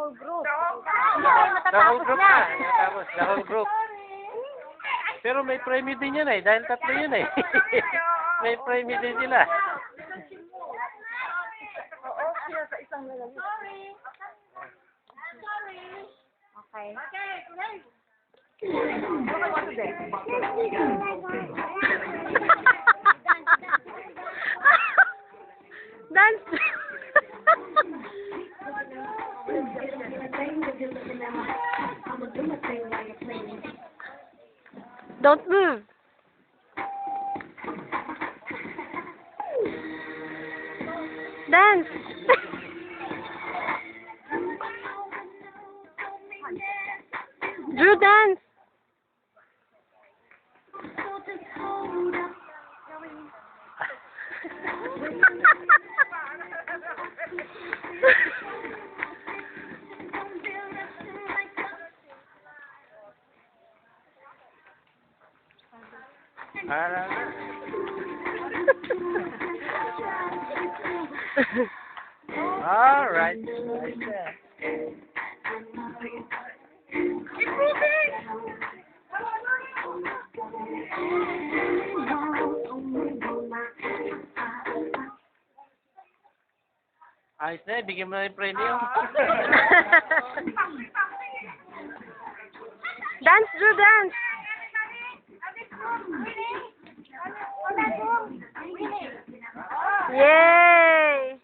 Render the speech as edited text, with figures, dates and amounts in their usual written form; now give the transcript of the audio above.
whole group. The whole group na. Tapos, the whole group. Pero may premium din yan eh. Dahil tatlo yun eh. May premium din sila. Oo, sila sa isang lalaki. Okay. Dance. Don't move. Dance. Drew, dance. All right. Ayos na, bigyan mo na yung premium. Dance, Drew, dance. Yay!